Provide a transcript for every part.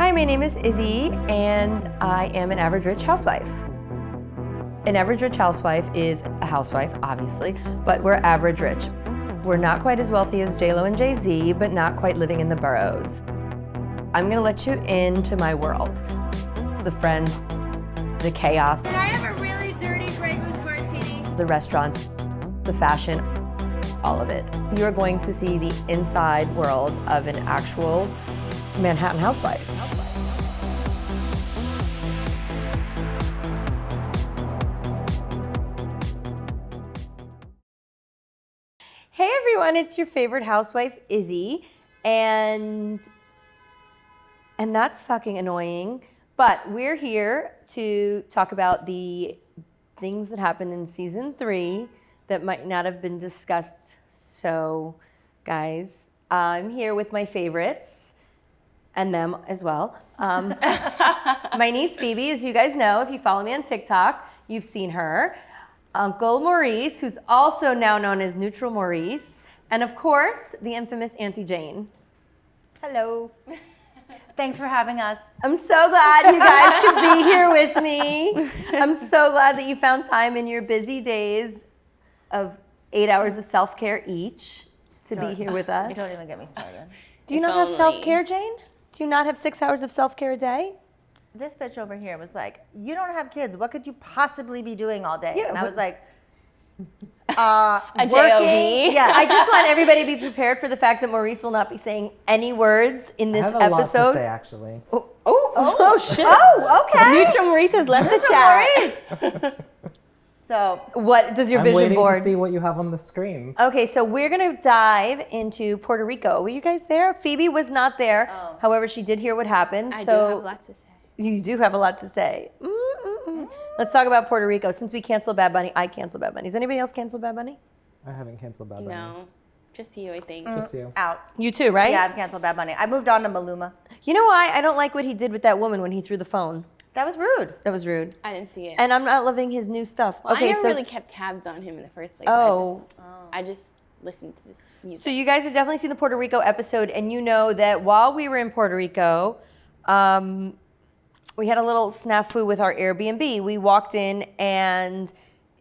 Hi, my name is Izzy, and I am an average rich housewife. An average rich housewife is a housewife, obviously, but we're average rich. We're not quite as wealthy as J-Lo and Jay-Z, but not quite living in the boroughs. I'm gonna let you into my world. The friends, the chaos. Can I have a really dirty Grey Goose martini? The restaurants, the fashion, all of it. You're going to see the inside world of an actual Manhattan housewife. Hey everyone, it's your favorite housewife, Izzy, and that's fucking annoying, but we're here to talk about the things that happened in season 3 that might not have been discussed. So, guys, I'm here with my favorites, and them as well. My niece Phoebe, as you guys know, if you follow me on TikTok, you've seen her. Uncle Maurice, who's also now known as Neutral Maurice, and of course, the infamous Auntie Jane. Hello. Thanks for having us. I'm so glad you guys could be here with me. I'm so glad that you found time in your busy days of 8 hours of self-care each to be here with us. Don't even get me started. Do you not have self-care, Jane? Do you not have 6 hours of self-care a day? This bitch over here was like, you don't have kids. What could you possibly be doing all day? Yeah, and I was like, A working. J-O-B. Yeah. I just want everybody to be prepared for the fact that Maurice will not be saying any words in this I have a episode. lot to say, actually. Oh, shit. Oh, okay. Neutral Maurice has left the chat. So, What does your I'm vision waiting board? to see what you have on the screen. Okay, so we're gonna dive into Puerto Rico. Were you guys there? Phoebe was not there. Oh. However, she did hear what happened. I so do have a lot to say. You do have a lot to say. Let's talk about Puerto Rico. Since we canceled Bad Bunny, I canceled Bad Bunny. Does anybody else cancel Bad Bunny? I haven't canceled Bad Bunny. No, just you, I think. Just you. out. You too, right? Yeah, I've canceled Bad Bunny. I moved on to Maluma. You know why? I don't like what he did with that woman when he threw the phone. That was rude. That was rude. I didn't see it. And I'm not loving his new stuff. Well, okay, I never so really kept tabs on him in the first place. Oh. I just listened to this music. So you guys have definitely seen the Puerto Rico episode, and you know that while we were in Puerto Rico, we had a little snafu with our Airbnb. We walked in and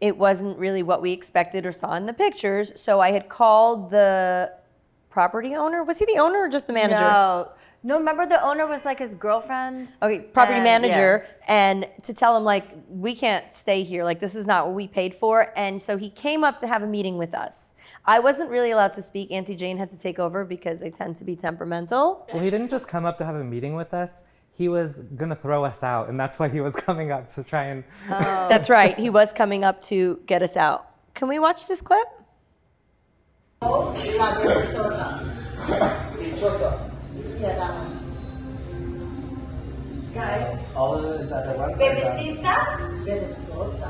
it wasn't really what we expected or saw in the pictures. So I had called the property owner. Was he the owner or just the manager? No, remember the owner was like his girlfriend? Okay, property And, manager, and to tell him like, we can't stay here, like this is not what we paid for. And so he came up to have a meeting with us. I wasn't really allowed to speak. Auntie Jane had to take over because I tend to be temperamental. Well, he didn't just come up to have a meeting with us. He was gonna throw us out, and that's why he was coming up to try and. That's right, he was coming up to get us out. Can we watch this clip? Guys, All of it is at the one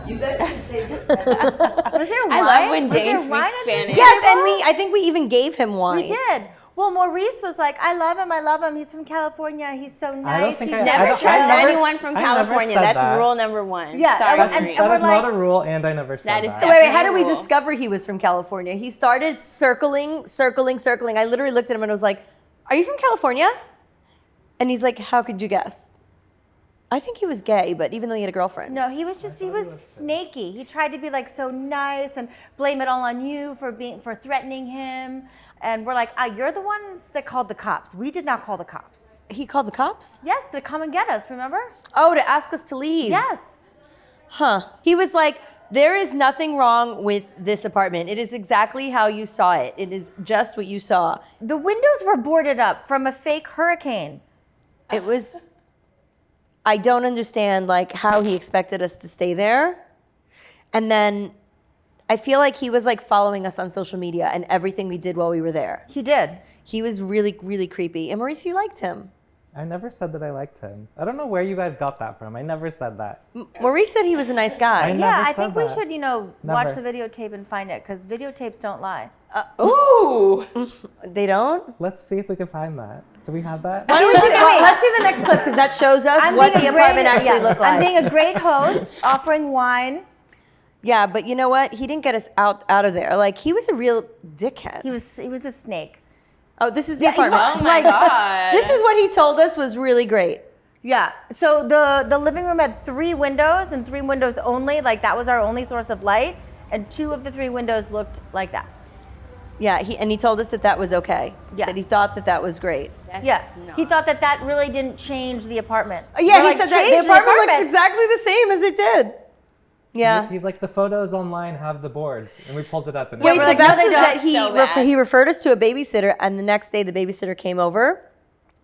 you guys can say Was there wine? I love when Was there Jane wine speaks at this Spanish. Yes, table? and I think we even gave him wine. We did. Well, Maurice was like, I love him. He's from California. He's so nice. think He's I- Never don't- trust I never- anyone from I never California. said That's that. rule number 1. Yeah, Sorry, and- Maurice. and That is we're not like- a rule, and I never said That is that. definitely- Wait, how did we Rule. discover he was from California? He started circling. I literally looked at him and was like, are you from California? And he's like, how could you guess? I think he was gay, but even though he had a girlfriend. No, he was snaky. He tried to be like so nice and blame it all on you for threatening him. And we're like, you're the ones that called the cops. We did not call the cops. He called the cops? Yes, to come and get us, remember? Oh, to ask us to leave. Yes. Huh. He was like, there is nothing wrong with this apartment. It is exactly how you saw it. It is just what you saw. The windows were boarded up from a fake hurricane. It was, I don't understand like how he expected us to stay there. And then I feel like he was like following us on social media and everything we did while we were there. He did. He was really, really creepy. And Maurice, you liked him. I never said that I liked him. I don't know where you guys got that from. I never said that. Maurice said he was a nice guy. I know. Yeah, Never I think said we that. should, watch the Never. videotape and find it because videotapes don't lie. Ooh. They don't? Let's see if we can find that. Do we have that? Why don't we see, well, let's see the next clip because that shows us I'm what being the a great- apartment actually yeah, looked I'm like. being a great host, offering wine. Yeah, but you know what? He didn't get us out of there. Like, he was a real dickhead. He was a snake. Oh, this is the apartment. Oh my God. This is what he told us was really great. Yeah. So the living room had 3 windows and 3 windows only. Like that was our only source of light, and 2 of the 3 windows looked like that. Yeah, he told us that was okay. Yeah. That he thought that was great. That's Yeah. not- He thought that really didn't change the apartment. Yeah, We're he like, said that "Change the apartment looks exactly the same as it did. Yeah. He's like, the photos online have the boards, and we pulled it up. And Wait, we're the like, best no, they was don't. that So bad. he referred us to a babysitter, and the next day the babysitter came over,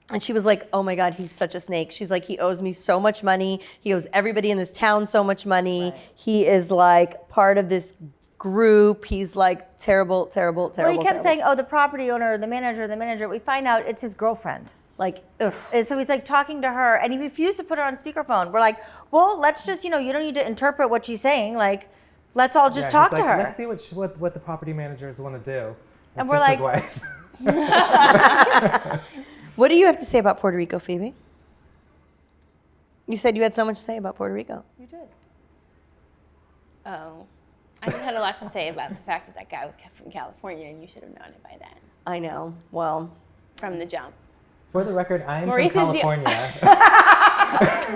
and she was like, "Oh my God, he's such a snake." She's like, "He owes me so much money. He owes everybody in this town so much money. He is like part of this group. He's like terrible, terrible, terrible." Well, he kept terrible. saying, "Oh, the property owner, the manager, the manager." We find out it's his girlfriend. Like, ugh. And so he's like talking to her, and he refused to put her on speakerphone. We're like, "Well, let's just, you don't need to interpret what she's saying. Like, let's all just talk he's to like, her." Let's see what the property managers want to do. And It's we're just his like- wife. What do you have to say about Puerto Rico, Phoebe? You said you had so much to say about Puerto Rico. You did. Oh. I just had a lot to say about the fact that guy was from California, and you should have known it by then, I know. Well, from the jump. For the record, I am Maurice is from the- California.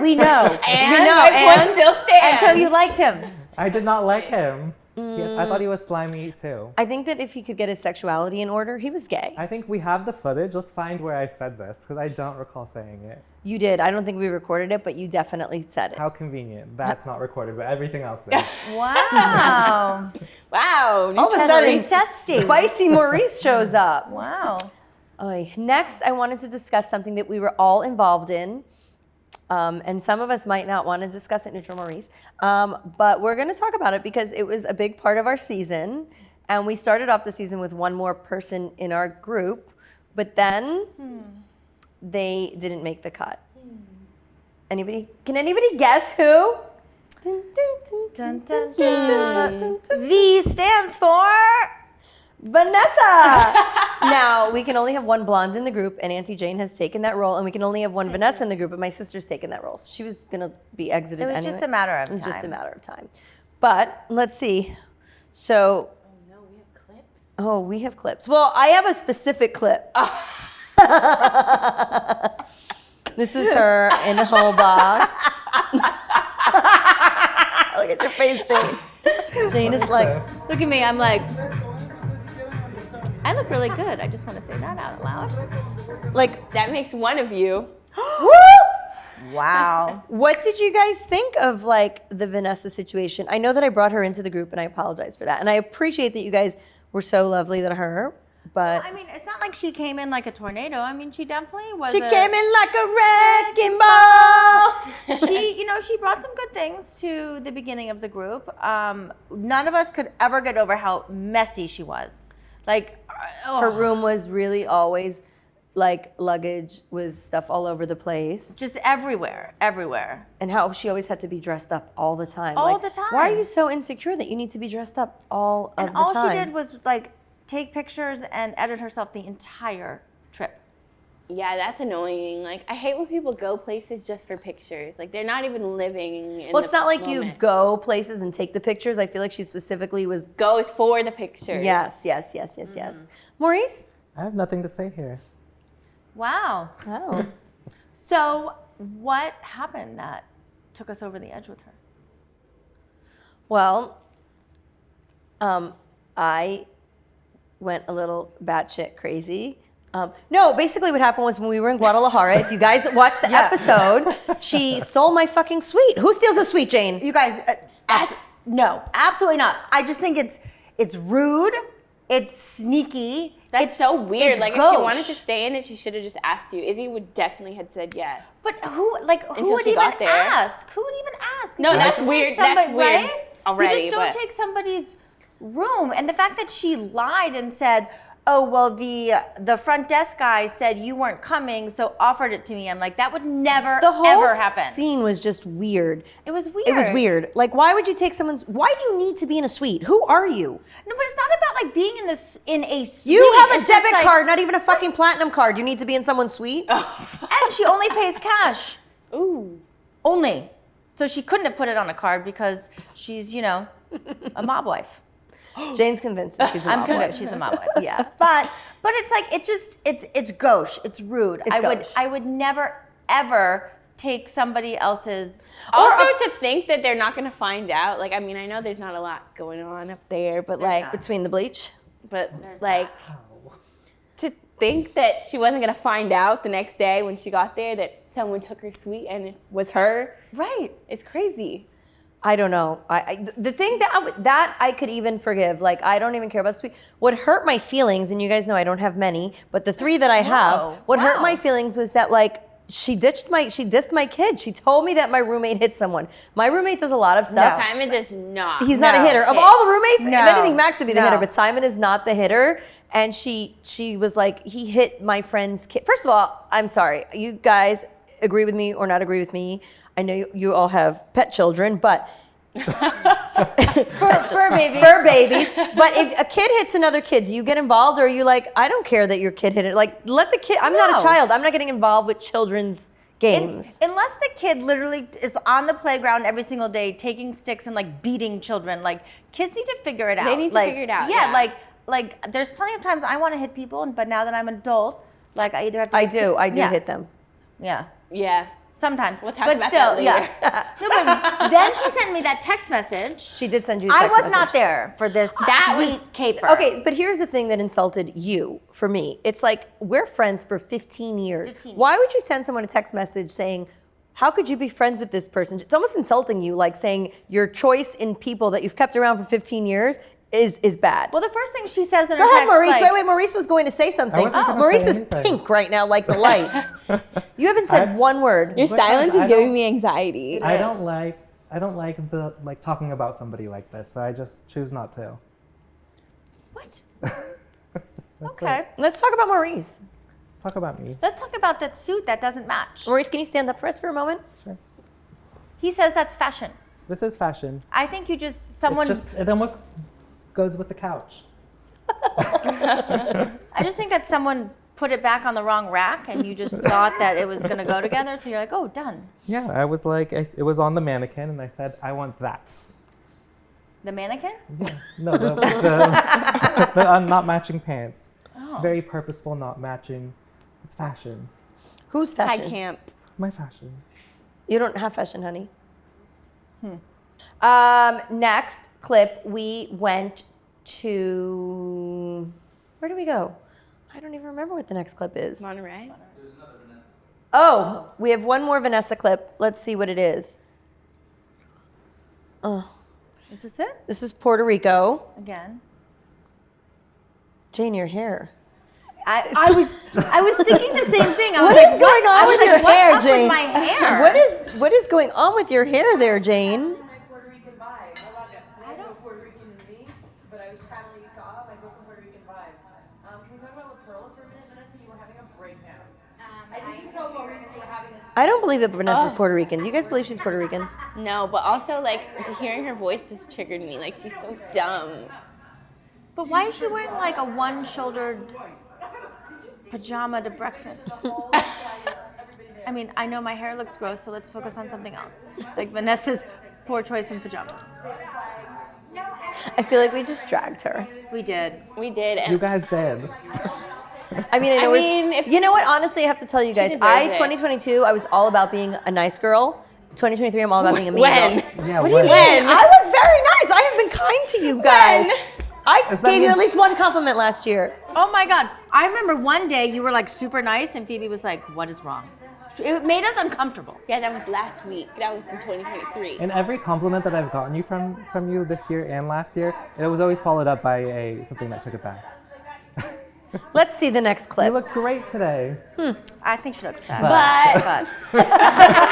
We know. And know, my and- point still stands. And so you liked him. I did not like him. I thought he was slimy too. I think that if he could get his sexuality in order, he was gay. I think we have the footage. Let's find where I said this, because I don't recall saying it. You did. I don't think we recorded it, but you definitely said it. How convenient. That's not recorded, but everything else is. Wow. Wow. All of a sudden, Testy. Spicy Maurice shows up. Wow. Oy. Next, I wanted to discuss something that we were all involved in. And some of us might not want to discuss it, Neutral Maurice. But we're going to talk about it because it was a big part of our season. And we started off the season with one more person in our group. But then they didn't make the cut. Anybody? Can anybody guess who? Dun, dun, Dun, dun, dun, dun. dun, dun. V stands for. Vanessa! Now, we can only have one blonde in the group, and Auntie Jane has taken that role, and we can only have one Vanessa in the group, but my sister's taken that role. So she was going to be exited It was anyway. just a matter of It was just a time. matter of time. But let's see. So, No, we have clips. oh, we have clips. Well, I have a specific clip. This was her in a whole box. Look at your face, Jane. Jane is like, Look at me. I'm like, I look really good. I just want to say that out loud. That makes one of you. woo! Wow. What did you guys think of like the Vanessa situation? I know that I brought her into the group and I apologize for that. And I appreciate that you guys were so lovely to her, but I mean, it's not like she came in like a tornado. I mean, she definitely was. she came in like a wrecking ball. She brought some good things to the beginning of the group. None of us could ever get over how messy she was. Like, Her room was really always like luggage with stuff all over the place. just everywhere, everywhere. And how she always had to be dressed up all the time. All Like, the time. Why are you so insecure that you need to be dressed up all of And the all time? she did was like take pictures and edit herself the entire trip. Yeah, that's annoying. Like, I hate when people go places just for pictures. Like, they're not even living in Well, it's the not like you moment. go places and take the pictures. I feel like she specifically was. Goes for the pictures. Yes. Maurice? I have nothing to say here. Wow. Oh. So, what happened that took us over the edge with her? Well, I went a little batshit crazy. No, basically what happened was when we were in Guadalajara, if you guys watched the episode, she stole my fucking sweet. Who steals a sweet, Jane? You guys, no, absolutely not. I just think it's rude. It's sneaky. That's so weird. it's Like, if she gauche. wanted to stay in it, she should have just asked you. Izzy would definitely have said yes. But who Until would she even got there. ask? Who would even ask? No, You that's just weird. take That's somebody- weird right? already, You just don't but- take somebody's room. And the fact that she lied and said, "Oh, well, the front desk guy said you weren't coming, so offered it to me." I'm like, that would never The whole ever happen. scene was just weird. It was weird. It was weird. Like, why would you take someone's? Why do you need to be in a suite? Who are you? No, but it's not about like being in a suite. You have a It's just debit like- card, not even a fucking platinum card. You need to be in someone's suite. and she only pays cash. Ooh. Only. So she couldn't have put it on a card because she's, a mob wife. Jane's convinced that she's a I'm mob convinced wife. she's a mob wife. Yeah. But But it's like it's gauche. It's rude. It's I would never ever take somebody else's. Also, to think that they're not going to find out. Like, I mean, I know there's not a lot going on up there, but like, Between the bleach. but like, to think that she wasn't going to find out the next day when she got there that someone took her sweet and it was her. Right. It's crazy. I don't know. The thing that I could even forgive. Like, I don't even care about sweet. What hurt my feelings, and you guys know I don't have many, but the 3 that I have, what hurt my feelings was that, like, she dissed my kid. She told me that my roommate hit someone. My roommate does a lot of stuff. Simon does not. He's not a hitter. Of all the roommates, if anything, Max would be the hitter, but Simon is not the hitter. And she was like, he hit my friend's kid. First of all, I'm sorry. You guys agree with me or not agree with me. I know you all have pet children, but Fur babies. Fur babies. But if a kid hits another kid, do you get involved, or are you like, I don't care that your kid hit it? Like, let the kid. I'm not a child. I'm not getting involved with children's games. Unless the kid literally is on the playground every single day taking sticks and like beating children. Like, kids need to figure it out. They need to figure it out. Yeah, like there's plenty of times I want to hit people, but now that I'm an adult, like I either have to. I do hit them. Yeah. Yeah. Sometimes. We'll talk but about still, that later. Yeah. No, but then she sent me that text message. She did send you a I text was message. not there for this sweet caper. Okay, but here's the thing that insulted you for me. It's like, we're friends for 15 years. Why would you send someone a text message saying, how could you be friends with this person? It's almost insulting you, like saying your choice in people that you've kept around for 15 years is bad. Well, the first thing she says in Go her ahead, text, Maurice. like, Wait, Maurice was going to say something. wasn't gonna Maurice say is anything. pink right now, like the light. You haven't said one word. Your silence is I giving don't- me anxiety. I don't like the talking about somebody like this, so I just choose not to. what? That's Okay. it. Let's talk about Maurice. Talk about me. Let's talk about that suit that doesn't match. Maurice, can you stand up for us for a moment? Sure. He says that's fashion. This is fashion. I think you just someone. It almost goes with the couch. I just think that someone put it back on the wrong rack, and you just thought that it was gonna go together. So you're like, oh, done. Yeah, I was like, it was on the mannequin, and I said, I want that. The mannequin? Yeah. No, the not matching pants. It's very purposeful, not matching. It's fashion. Who's I fashion? can't. My fashion. You don't have fashion, honey. Next clip, we went to, where do we go? I don't even remember what the next clip is. Monterey. Oh, we have one more Vanessa clip. Let's see what it is. Oh, Is this it? this is Puerto Rico. Again. Jane, your hair. I was thinking the same thing. I was What like, is going on I was with like, your hair, what's up Jane? with my hair? What is going on with your hair there, Jane? Puerto Rican vibe. I don't know Puerto Rican in me, but I was channeling you saw my book of Puerto Rican vibes. Can we talk about La Perla for a minute, Vanessa? You were having a breakdown. I think you told Maurice you were having a. I don't believe that Vanessa's Puerto Rican. Do you guys believe she's Puerto Rican? No, but also like hearing her voice just triggered me. Like she's so dumb. But why is she wearing like a one-shouldered pajama to breakfast? I mean, I know my hair looks gross, so let's focus on something else. Like Vanessa's poor choice in pajamas. I feel like we just dragged her. We did. We did. You And guys did. I mean, I mean, if- you know what? Honestly, I have to tell you guys, deserves it. 2022, I was all about being a nice girl. 2023, I'm all about being a mean when? girl. Yeah, What do you mean? I was very nice. I have been kind to you guys. I Does that gave you mean- at least one compliment last year. Oh my God. I remember one day you were like super nice and Phoebe was like, what is wrong? It made us uncomfortable. Yeah, that was last week. That was in 2023. And every compliment that I've gotten you from you this year and last year, it was always followed up by something that took it back. Let's see the next You clip. look great today. I think she looks fat. But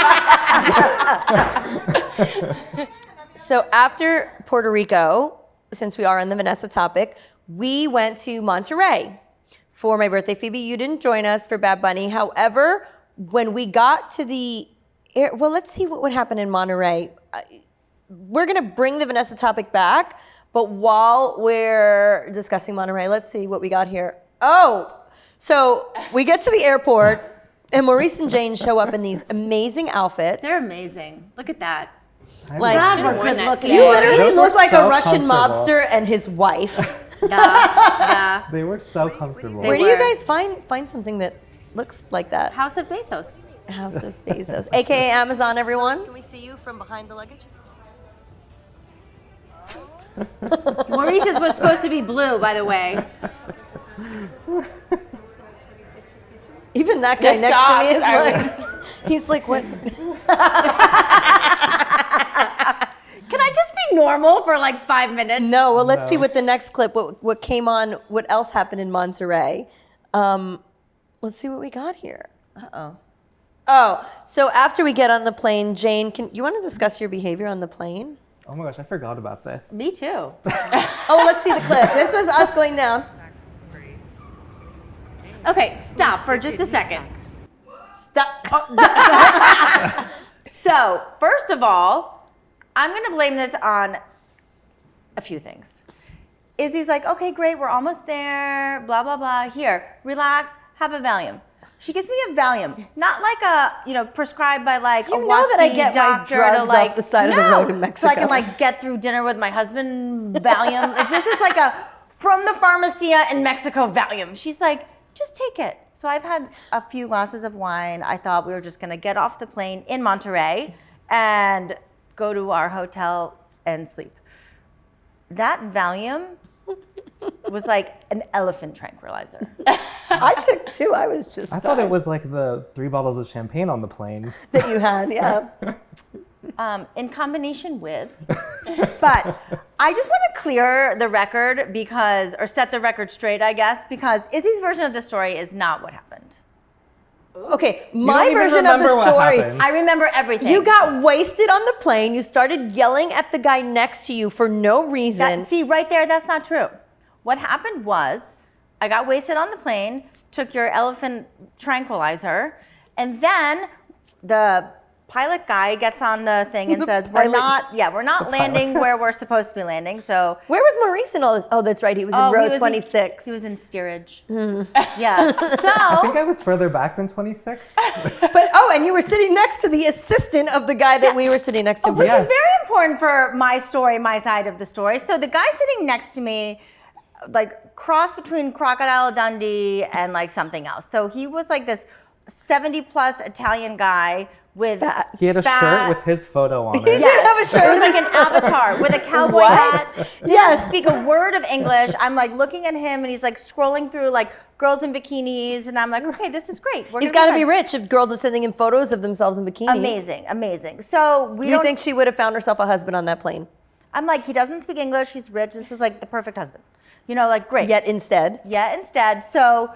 So after Puerto Rico, since we are on the Vanessa topic, we went to Monterey for my birthday. Phoebe, you didn't join us for Bad Bunny. However, when we got to the air, well, let's see what would happen in Monterey. We're gonna bring the Vanessa topic back, but while we're discussing Monterey, let's see what we got here. Oh, so we get to the airport and Maurice and Jane show up in these amazing outfits. They're amazing. Look at that. Like, God, should've we're worn good that looking. today. you literally Those were look like so a Russian comfortable. mobster and his wife. They were so comfortable. Where do you guys find something that looks like that? House of Bezos. House of Bezos, aka Amazon, everyone. Can we see you from behind the luggage? Maurice's was supposed to be blue, by the way. Even that guy The next to me is socks like, he's like, what? Can I just be normal for like 5 minutes? No, well, let's see No. what the next clip, what came on, what else happened in Monterey. Let's see what we got here. Uh-oh. Oh, so after we get on the plane, Jane, you want to discuss your behavior on the plane? Oh my gosh, I forgot about this. Me too. Oh, let's see the clip. This was us going down. Okay, stop for just a second. Stop. So, first of all, I'm going to blame this on a few things. Izzy's like, okay, great, we're almost there, blah, blah, blah. Here, relax, have a Valium. She gives me a Valium, not like a, prescribed by like You a know that I waspy get my doctor drugs to off like, the side of the road in Mexico. So I can like get through dinner with my husband, Valium. Like, this is like a from the pharmacia in Mexico Valium. She's like, just take it. So I've had a few glasses of wine. I thought we were just gonna get off the plane in Monterey and go to our hotel and sleep. That Valium was like an elephant tranquilizer. I took two. I was just. I thought it was like the 3 bottles of champagne on the plane. that you had, yeah. In combination with, but I just want to clear the record or set the record straight, I guess, because Izzy's version of the story is not what happened. Okay, don't my even version of the remember what story. happened. I remember everything. You got wasted on the plane. You started yelling at the guy next to you for no reason. See, right there, that's not true. What happened was, I got wasted on the plane, took your elephant tranquilizer, and then the pilot guy gets on the thing and says, we're not landing where we're supposed to be landing, so. Where was Maurice in all this? Oh, that's right. He was in row 26. He was in steerage. Yeah, I think so. I was further back than 26. And you were sitting next to the assistant of the guy that we were sitting next to. Which Yes. is very important for my story, my side of the story. So the guy sitting next to me, like cross between Crocodile Dundee and like something else. So he was like this 70+ Italian guy with He had a shirt with his photo on He it. did have a shirt. It was like an avatar with a cowboy hat. Didn't speak a word of English. I'm like looking at him and he's like scrolling through like girls in bikinis and I'm like, okay, this is great. He's got to be rich if girls are sending him photos of themselves in bikinis. Amazing, amazing. So You think she would have found herself a husband on that plane? I'm like, he doesn't speak English. He's rich. This is like the perfect husband. Like great. Yet instead. So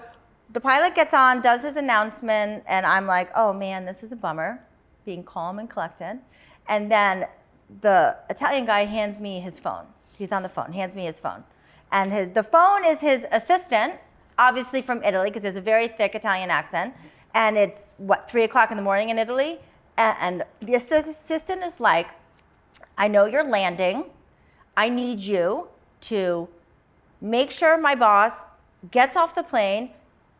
the pilot gets on, does his announcement, and I'm like, oh man, this is a bummer, being calm and collected. And then the Italian guy hands me his phone. He's on the phone, hands me his phone. And the phone is his assistant, obviously from Italy, because there's a very thick Italian accent. And it's, 3 o'clock in the morning in Italy? And the assistant is like, I know you're landing. I need you to make sure my boss gets off the plane,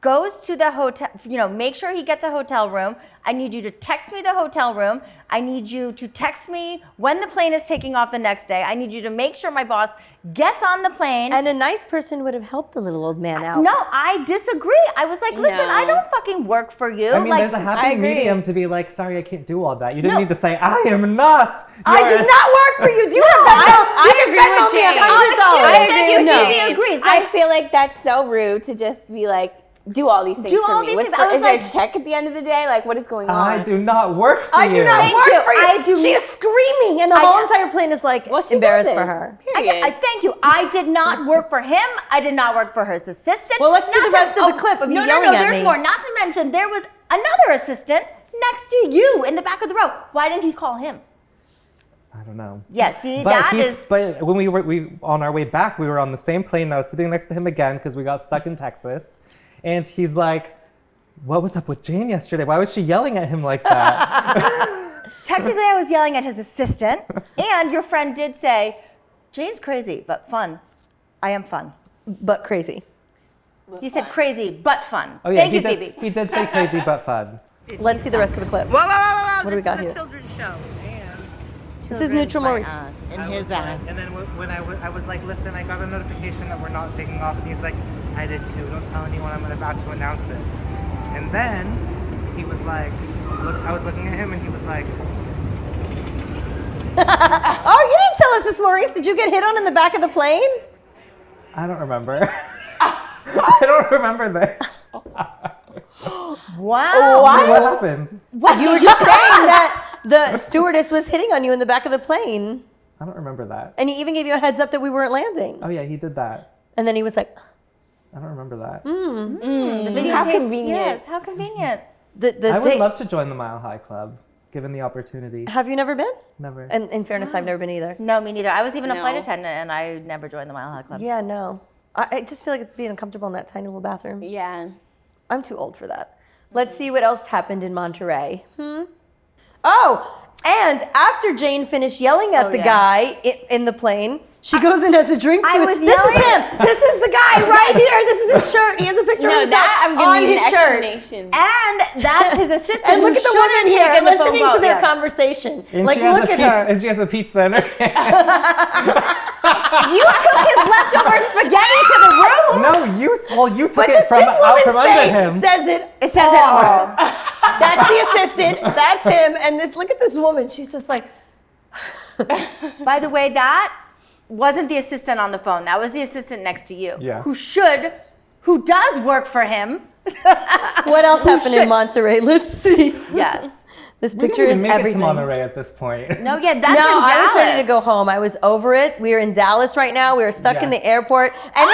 goes to the hotel, make sure he gets a hotel room. I need you to text me the hotel room. I need you to text me when the plane is taking off the next day. I need you to make sure my boss gets on the plane. And a nice person would have helped the little old man out. No, I disagree. I was like, listen, No. I don't fucking work for you. I mean, like, there's a I happy agree. medium to be like, sorry, I can't do all that. You didn't No. need to say, I am not. I do not work for you. Do you have Venmo? I You can agree Venmo with me Jane. $100. I agree with Phoebe Jane. agrees. I Like- feel like that's so rude to just be like, do all these things Do for all me. these What's things. I was is there a like- check at the end of the day? Like, what is going on? I do not work for you. I do not Thank work you. for you. I do- She is screaming, and the whole entire plane is like Well, she embarrassed doesn't. for her. Period. I thank you. I did not work for him. I did not work for his assistant. Well, let's see Not the rest of the clip of you no, yelling at there's me. more. Not to mention, there was another assistant next to you in the back of the row. Why didn't he call him? I don't know. Yeah, see, But when we were on our way back, we were on the same plane. And I was sitting next to him again because we got stuck in Texas. And he's like, what was up with Jane yesterday? Why was she yelling at him like that? Technically, I was yelling at his assistant. And your friend did say, Jane's crazy, but fun. I am fun. But crazy. He said crazy, but fun. Oh yeah, Thank he you, did, Phoebe. he did say crazy but fun. Let's see the rest of the clip. Whoa, whoa, whoa, whoa. What do we got This is here? a children's show. And This is neutral my Maurice. ass and his ass. And then when I was like, listen, I got a notification that we're not taking off. And he's like, I did too. Don't tell anyone. I'm about to announce it. And then he was like, I was looking at him and he was like, Oh, you didn't tell us this, Maurice. Did you get hit on in the back of the plane? I don't remember. I don't remember this. Wow. What happened? You were just saying that the stewardess was hitting on you in the back of the plane. I don't remember that. And he even gave you a heads up that we weren't landing. Oh yeah, he did that. And then he was like, I don't remember that. How convenient. Yes, how convenient. I would love to join the Mile High Club, given the opportunity. Have you never been? Never. And in fairness, I've never been either. No, me neither. I was even a No. flight attendant, and I never joined the Mile High Club. Yeah, no. I just feel like it's being uncomfortable in that tiny little bathroom. Yeah. I'm too old for that. Let's see what else happened in Monterey. Oh, and after Jane finished yelling at the guy in the plane, she goes and has a drink to I it. was This is yelling. him. This is the guy right here. This is his shirt. He has a picture of No, himself that I'm on giving you his an shirt. explanation. And that's his assistant. And look who at the should have woman here taken the phone listening call. to their Yeah. conversation. And Like, she has look a at pizza, her. And she has a pizza in her hand. You took his leftover spaghetti to the room. No, you took But it just from this out from woman's under face him. says it. It says it all. That's the assistant. That's him. And this. Look at this woman. She's just like. By the way, that wasn't the assistant on the phone. That was the assistant next to you. Yeah. Who does work for him. What else happened in should- Monterey? Let's see. Yes. This We picture didn't is even make everything. it to Monterey at this point. No, yeah, that's No, in I was ready Dallas. to go home. I was over it. We were in Dallas right now. We were stuck in Yes. the airport. And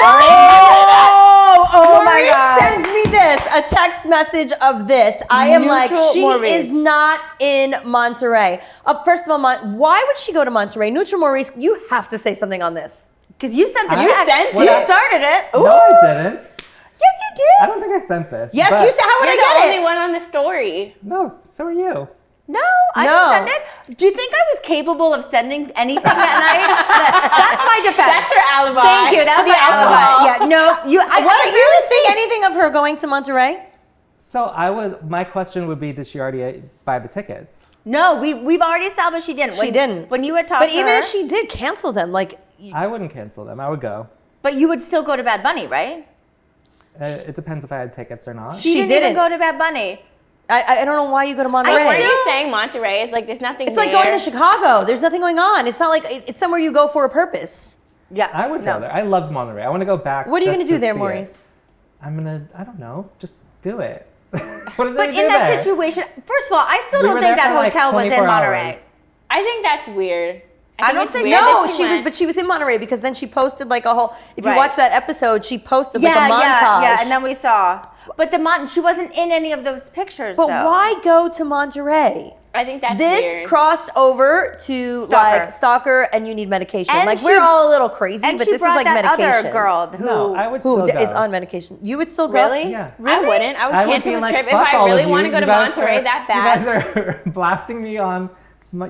Oh my Maurice God. sends me this, a text message of this. I am like, Neutral she Maurice. is not in Monterey. First of all, why would she go to Monterey? Neutral Maurice, you have to say something on this. Because you sent the I- text. sent You it. started it. No, I didn't. Yes, you I did. don't think I sent this. Yes, but- you said, how would You're I the get only it? one on the story. No, so are you. No, I No. didn't send it. Do you think I was capable of sending anything that night? That's my defense. That's her alibi. Thank you. That was The my alibi. alcohol. Yeah, no, you. What, you didn't think anything of her going to Monterey? So my question would be, did she already buy the tickets? No, we've already established she didn't. She didn't. When you had talked But to even her, if she did, cancel them. Like, I wouldn't cancel them. I would go. but you would still go to Bad Bunny, right? It depends if I had tickets or not. She didn't didn't. even go to Bad Bunny. I don't know why you go to Monterey. Were still- you saying Monterey? It's like there's nothing It's like there. going to Chicago. There's nothing going on. It's not like it's somewhere you go for a purpose. Yeah, I would go there. I loved Monterey. I want to go back. What are you just going to do there, see it. Maurice? I'm gonna. I don't know. Just do it. What is But there to do in that there? situation, first of all, I still We don't were think there that for like hotel was in 24 Monterey. hours. I think that's weird. I don't it's think- weird No, that she was, went. but she was in Monterey because then she posted like a whole. If you Right. watch that episode, she posted like a montage. yeah, and then we saw. But she wasn't in any of those pictures, But though. why go to Monterey? I think that's This weird. crossed over to Stalker. like stalker, and you need medication. And like she- we're all a little crazy, And but she this is brought like that medication. other girl who. No, I would Who still go. is on medication? You would still go? Really? Yeah. I wouldn't. I would I would cancel be the like, trip if fuck I all really of want to you. go to You guys Monterey are- that bad. You guys are blasting me on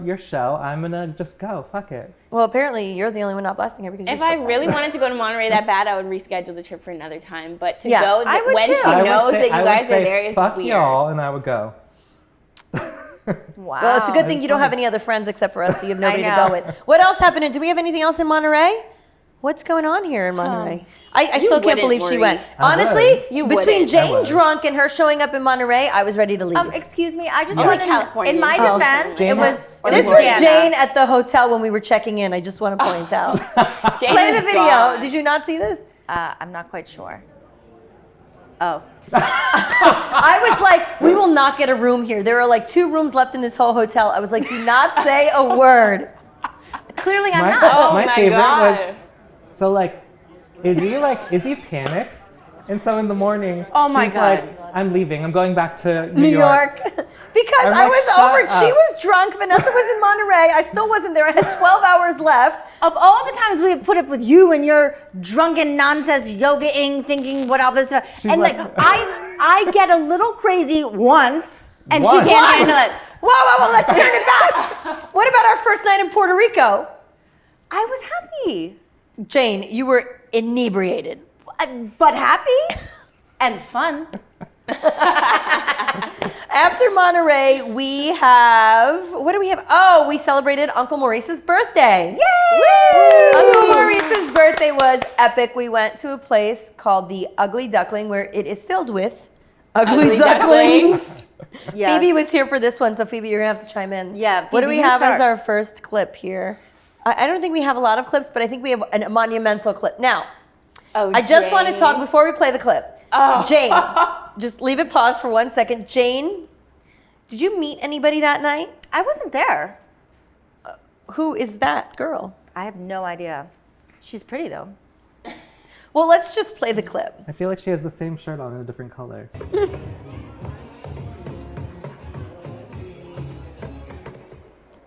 your show. I'm gonna just go. Fuck it. Well, apparently you're the only one not blasting her because you're If I still really fine. wanted to go to Monterey that bad, I would reschedule the trip for another time. But to Yeah, go I would when too. she I would knows that I you would guys say, are there is fuck weird. y'all, and I would go. Wow. Well, it's a good thing It's you don't fun. have any other friends except for us, so you have nobody to know. go with. What else happened? Do we have anything else in Monterey? What's going on here in Monterey? I You still can't wouldn't, believe she went. Maurice. I Honestly, would. You between wouldn't. Jane I would. drunk and her showing up in Monterey, I was ready to leave. Excuse me, I just Yeah. want to. California. In my Oh. defense, Jane it was. or This the was Jana. Jane at the hotel when we were checking in. I just want to point out. Jane Play is the video. gone. Did you not see this? I'm not quite sure. Oh. I was like, we will not get a room here. There are like 2 rooms left in this whole hotel. I was like, do not say a word. Clearly, I'm My, not. Oh my my favorite God. was so Izzy panics, and so in the morning Oh my she's God. like, I'm leaving. I'm going back to New York. Because I'm I like, was shut over. up. She was drunk. Vanessa was in Monterey. I still wasn't there. I had 12 hours left. Of all the times we have put up with you and your drunken nonsense yogaing, thinking what all this stuff, She's and like like- I get a little crazy once, and Once. she can't handle it. Whoa, let's turn it back. What about our first night in Puerto Rico? I was happy, Jane, you were inebriated. but happy and fun. After Monterey, we have, what do we have? Oh, we celebrated Uncle Maurice's birthday. Yay! Uncle Maurice's birthday was epic. We went to a place called the Ugly Duckling where it is filled with ugly ducklings. Yes. Phoebe was here for this one, so Phoebe, you're gonna have to chime in. Yeah, what do Phoebe, we you have as start. our first clip here? I don't think we have a lot of clips, but I think we have a monumental clip. Now, I just want to talk before we play the clip. Oh. Jane, just leave it pause for 1 second. Jane, did you meet anybody that night? I wasn't there. Who is that girl? I have no idea. She's pretty though. Well, let's just play the clip. I feel like she has the same shirt on in a different color.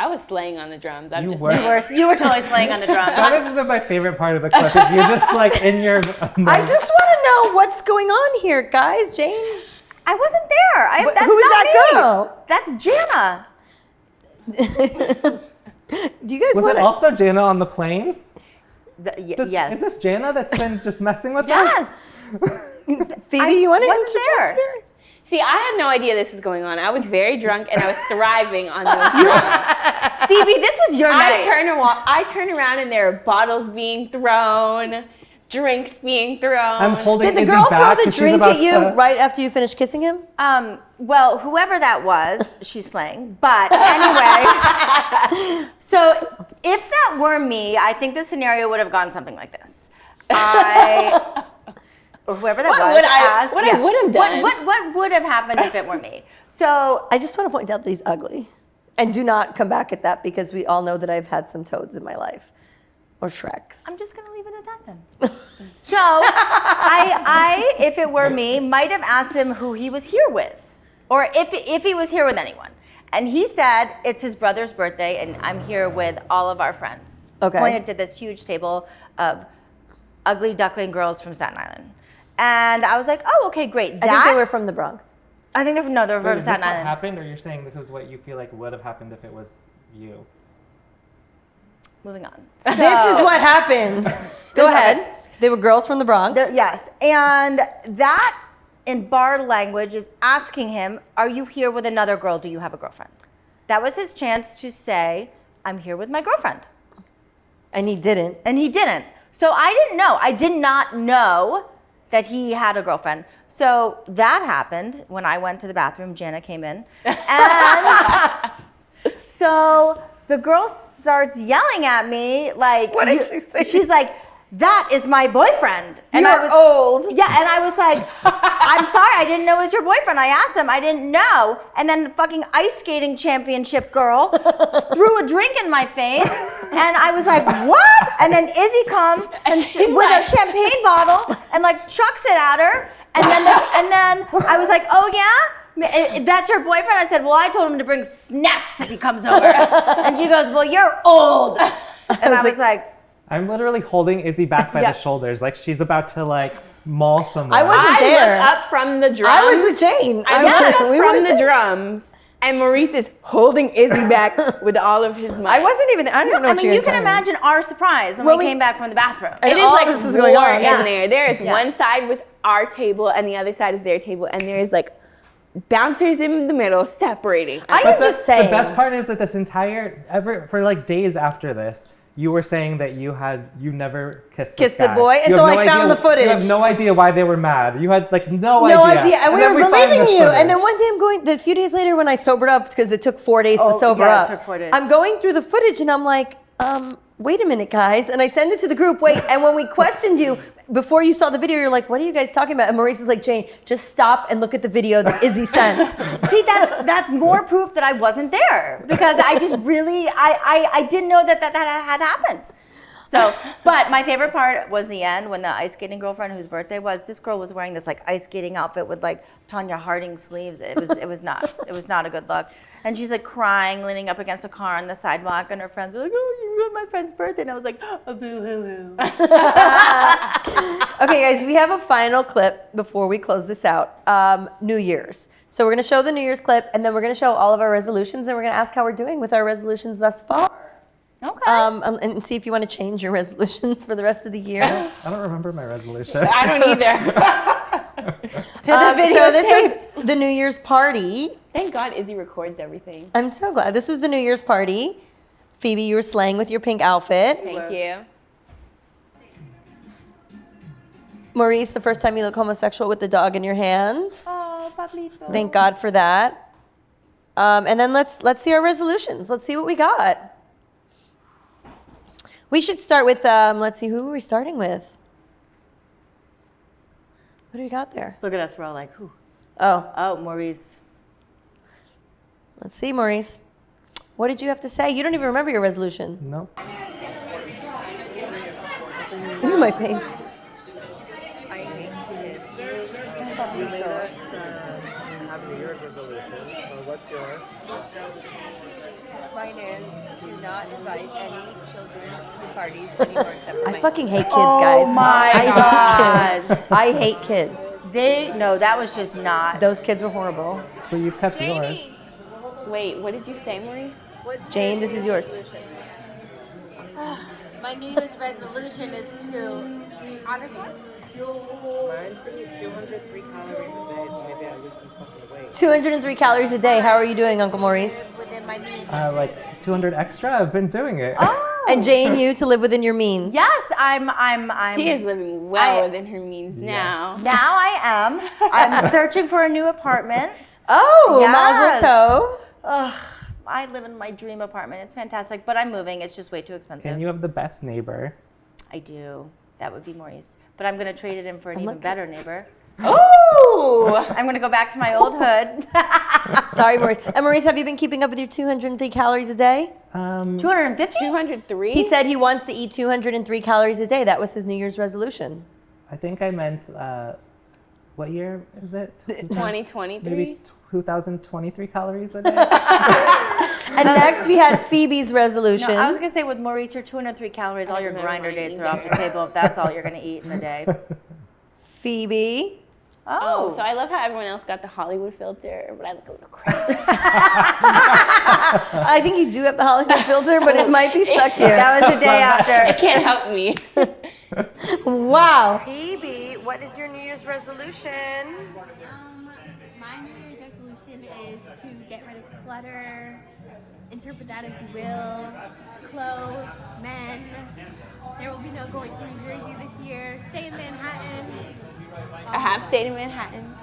I was slaying on the drums. I'm You just were? saying. You were totally slaying on the drum. That is my favorite part of the clip. Is you're just like in your. I just want to know what's going on here, guys. Jane, I wasn't there. That's who is not that me. girl? That's Jana. Do you guys Was want it to? also Jana on the plane? Yes. Is this Jana that's been just messing with us? Yes. Phoebe, you want to wasn't interject there. here? See, I had no idea this was going on. I was very drunk and I was thriving on those drinks. Phoebe, this was your night. I turn around and there are bottles being thrown, drinks being thrown. I'm holding Did the Izzy girl throw back the 'cause she's drink about at you to- right after you finished kissing him? Well, whoever that was, she's slaying. But anyway, so if that were me, I think the scenario would have gone something like this. Or whoever that What was would I- asked, what I would have done. What would have happened if it were me? So I just want to point out that he's ugly. And do not come back at that because we all know that I've had some toads in my life. Or Shreks. I'm just gonna leave it at that then. So I, if it were me, might have asked him who he was here with, or if he was here with anyone. And he said it's his brother's birthday, and I'm here with all of our friends. Okay. Pointed to this huge table of ugly duckling girls from Staten Island, and I was like, oh, okay, great. I think they were from the Bronx. I think they're from Wait, from is this Staten what Island. happened, or you're saying this is what you feel like would have happened if it was you? Moving on. This is what happened. Go ahead. They were girls from the Bronx. Yes, and that in bar language is asking him, are you here with another girl? Do you have a girlfriend? That was his chance to say, I'm here with my girlfriend. And he didn't. And he didn't. So I didn't know. I did not know that he had a girlfriend. So that happened when I went to the bathroom. Jana came in. And so the girl starts yelling at me like, What did she say? She's like, that is my boyfriend. And You I are was, old. Yeah, and I was like, I'm sorry, I didn't know it was your boyfriend. I asked him, I didn't know. And then the fucking ice skating championship girl threw a drink in my face. And I was like, what? And then Izzy comes and with a champagne bottle and like chucks it at her. And then I was like, oh yeah? That's your boyfriend? I said, well, I told him to bring snacks if he comes over. And she goes, well, you're old. And I was like, I'm literally holding Izzy back by Yeah. the shoulders, like she's about to like maul someone. I wasn't I there. looked up from the drums. I was with Jane. I looked up we from were the drums, and Maurice is holding Izzy back with all of his might. I wasn't even there. I don't know I what mean, you you guys can talking about. imagine our surprise when Well, we we- came back from the bathroom. And It is all like this is going war on. in Yeah. there. There is Yeah. one side with our table, and the other side is their table, and there is like bouncers in the middle separating. I But am just saying. The best part is that this entire for like days after this, you were saying that you never kissed this Kissed the guy. boy You until have I no found idea- the footage. You have no idea why they were mad. You had like no No idea. idea. And we then were find believing this you. footage. And then one day I'm going, a few days later when I sobered up, because it took 4 days to Oh, sober yeah, it up. took 4 days. I'm going through the footage and I'm like, wait a minute, guys. And I send it to the group, wait. And when we questioned you, before you saw the video, you're like, what are you guys talking about? And Maurice is like, Jane, just stop and look at the video that Izzy sent. See, that's more proof that I wasn't there because I just really, I didn't know that had happened. So, but my favorite part was the end when the ice skating girlfriend whose birthday was, this girl was wearing this like ice skating outfit with like Tanya Harding sleeves. It was not a good look. And she's like crying, leaning up against a car on the sidewalk, and her friends were like, oh, you ruined my friend's birthday. And I was like, oh, boo hoo hoo. Okay, guys, we have a final clip before we close this out. New Year's. So we're going to show the New Year's clip, and then we're going to show all of our resolutions, and we're going to ask how we're doing with our resolutions thus far. Okay. And see if you want to change your resolutions for the rest of the year. I don't remember my resolution. I don't either. So this was the New Year's party. Thank God Izzy records everything. I'm so glad. This was the New Year's party. Phoebe, you were slaying with your pink outfit. Thank you. Maurice, the first time you look homosexual with the dog in your hand. Oh, Pablito. Thank God for that. And then let's see our resolutions. Let's see what we got. We should start with, let's see, who are we starting with? What do we got there? Look at us, we're all like, who? Oh, Oh, Maurice. let's see, Maurice. What did you have to say? You don't even remember your resolution. No. Ooh, my face. You made us have New Year's resolutions. So what's yours? Mine is to not invite any children to parties anymore except for I my fucking hate kids, Oh guys. my I hate God. kids. I hate kids. No, that was just not. Those kids were horrible. So you've kept yours. Wait, what did you say, Maurice? Jane, this is yours. My New Year's resolution is to, honestly, Mine's 203 calories a day, so maybe I lose some fucking weight. 203 calories a day. How are you doing, Uncle Maurice? live within my means. Like 200 extra. I've been doing it. And Jane, you to live within your means. Yes, I'm. She is living well within her means now. Now I am. I'm searching for a new apartment. Oh, Yes. Mazel tov. Ugh, I live in my dream apartment. It's fantastic, but I'm moving. It's just way too expensive. And you have the best neighbor. I do. That would be Maurice. But I'm going to trade it in for an even better neighbor. Oh! I'm going to go back to my old hood. Sorry, Maurice. And Maurice, have you been keeping up with your 203 calories a day? 250? 203? He said he wants to eat 203 calories a day. That was his New Year's resolution. I think I meant, what year is it? 2023? Maybe 2023 calories a day. And next we had Phoebe's resolution. No, I was going to say with Maurice, your 203 calories, all your remember grinder mine dates are off the either. table if that's all you're going to eat in a day. Phoebe. Oh, so I love how everyone else got the Hollywood filter, but I look a little crazy. I think you do have the Hollywood filter, but it might be stuck here. That was the day after. It can't help me. Wow. Phoebe, what is your New Year's resolution? My New Year's resolution is to get rid of clutter, interpret that as you will, clothes, men. There will be no going to New Jersey this year. Stay in Manhattan. I have stayed in Manhattan.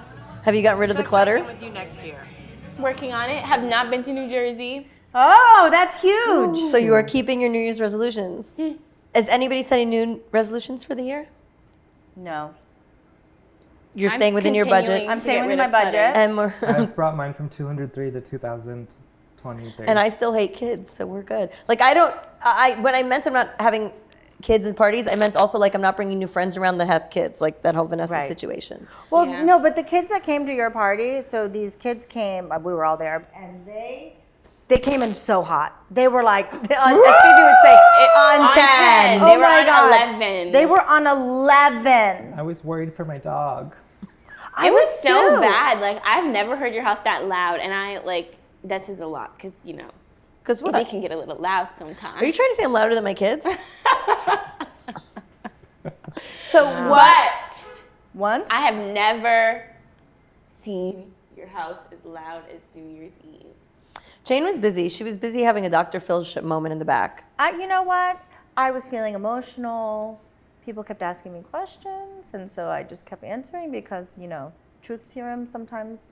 Have you gotten rid of the clutter? With you next year. Working on it. Have not been to New Jersey. Oh, that's huge. So you are keeping your New Year's resolutions. Has anybody set any new resolutions for the year? No. You're I'm staying within your budget. continuing I'm to staying get within rid my of clutter. budget. And we're I've brought mine from 203 to 2023. and I still hate kids, so we're good. Like when I meant I'm not having kids and parties, I meant also like I'm not bringing new friends around that have kids, like that whole Vanessa Right. situation. Well, Yeah. no, but the kids that came to your party, so these kids came, we were all there, and they came in so hot. They were like, As Phoebe would say, on 10. They Oh were my on God. 11. They were on 11. I was worried for my dog. It was so too. bad. Like, I've never heard your house that loud. And that says a lot. Because, Because what? they can get a little loud sometimes. Are you trying to say I'm louder than my kids? So But Once? I have never seen your house as loud as New Year's Eve. Jane was busy. She was busy having a Dr. Phil moment in the back. You know what? I was feeling emotional. People kept asking me questions, and so I just kept answering because, truth serum sometimes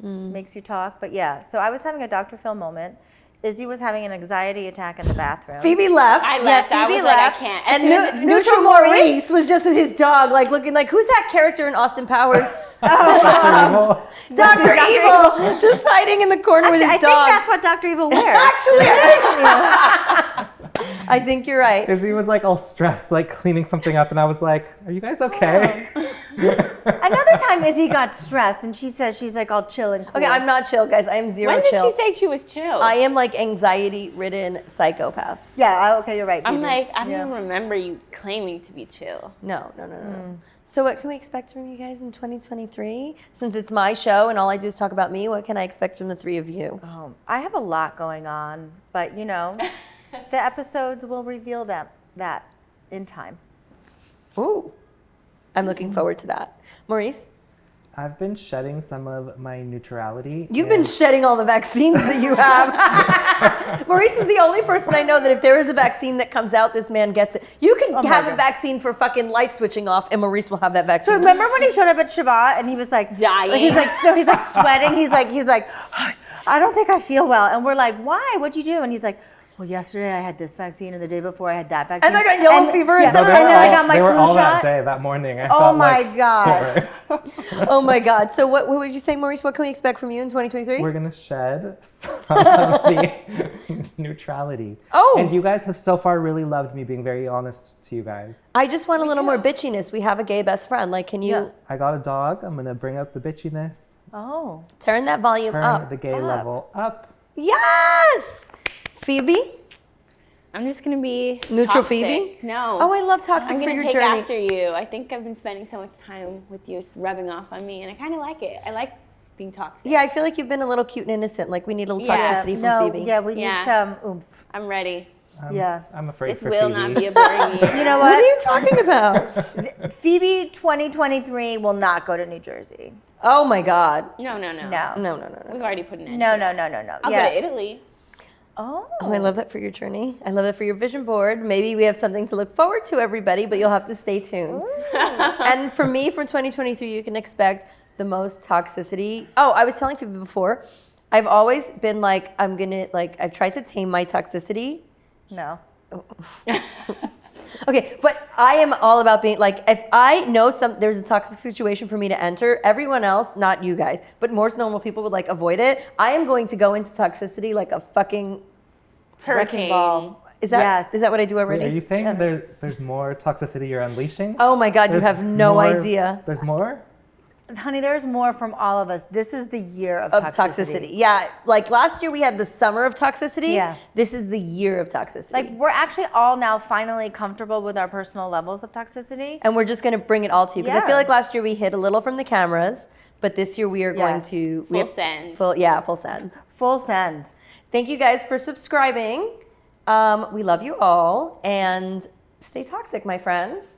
makes you talk. But yeah, so I was having a Dr. Phil moment. Izzy was having an anxiety attack in the bathroom. Phoebe left. I left. I Phoebe was like, left. I can't. And Neutral Maurice was just with his dog, like looking like, who's that character in Austin Powers? Dr. Dr. Evil, just hiding in the corner with his I dog. think that's what Dr. Evil wears. Actually, I think you're right. Because he was like all stressed, like cleaning something up, and I was like, "Are you guys okay?" Another time Izzy got stressed, and she's like all chill and cool. Okay, I'm not chill, guys. I am zero When did chill. she say she was chill? I am like anxiety-ridden psychopath. Yeah, okay, you're right. I'm Phoebe. like, I don't Yeah. even remember you claiming to be chill. No. So what can we expect from you guys in 2023? Since it's my show and all I do is talk about me, what can I expect from the three of you? I have a lot going on, but the episodes will reveal that in time. Ooh, I'm looking forward to that. Maurice? I've been shedding some of my neutrality. You've been shedding all the vaccines that you have. Maurice is the only person I know that if there is a vaccine that comes out, this man gets it. You can have a vaccine for fucking light switching off, and Maurice will have that vaccine. So remember when he showed up at Shabbat and he was like Dying. He's like sweating. He's like, I don't think I feel well. And we're like, why? What'd you do? And he's like, well, yesterday I had this vaccine, and the day before I had that vaccine. And I got yellow fever. Yeah, And and then I got my they were flu all shot. that day, that morning. I Oh felt my like God. super. Oh my God. So what would you say, Maurice? What can we expect from you in 2023? We're gonna shed some of the neutrality. Oh. And you guys have so far really loved me being very honest to you guys. I just want a little more bitchiness. We have a gay best friend. Like, can you I got a dog. I'm gonna bring up the bitchiness. Oh. turn that volume Turn up? the gay level up. Yes. Phoebe? I'm just gonna be Neutral toxic. Phoebe? No. Oh, I love toxic I'm for gonna your take journey. after you. I think I've been spending so much time with you, it's rubbing off on me, and I kind of like it. I like being toxic. Yeah, I feel like you've been a little cute and innocent. Like we need a little Yeah. toxicity from No, Phoebe. yeah, we need Yeah. some oomph. I'm ready. Yeah. I'm afraid This for will Phoebe. not be a boring year. You know What what? are you talking about? Phoebe 2023 will not go to New Jersey. Oh my God. No. No. No. We've already put an end. No. to it. I'll yeah. go to Italy. Oh. Oh, I love that for your journey. I love that for your vision board. Maybe we have something to look forward to, everybody, but you'll have to stay tuned. And for me, from 2023, you can expect the most toxicity. Oh, I was telling people before, I've always been like, I've tried to tame my toxicity. No. Okay, but I am all about being like, if I know there's a toxic situation for me to enter, everyone else, not you guys, but most normal people would like avoid it. I am going to go into toxicity like a fucking Hurricane. ball. Is that Yes. what I do Wait, already? are you saying there's more toxicity you're unleashing? Oh my God, you There's have no more- idea There's more? Honey, there's more from all of us. This is the year of toxicity. Yeah, like last year we had the summer of toxicity. Yeah. This is the year of toxicity. Like, we're actually all now finally comfortable with our personal levels of toxicity. And we're just going to bring it all to you. Because I Yeah. feel like last year we hid a little from the cameras, but this year we are going Yes. to... Full send. Full send. Full send. Thank you guys for subscribing. We love you all. And stay toxic, my friends.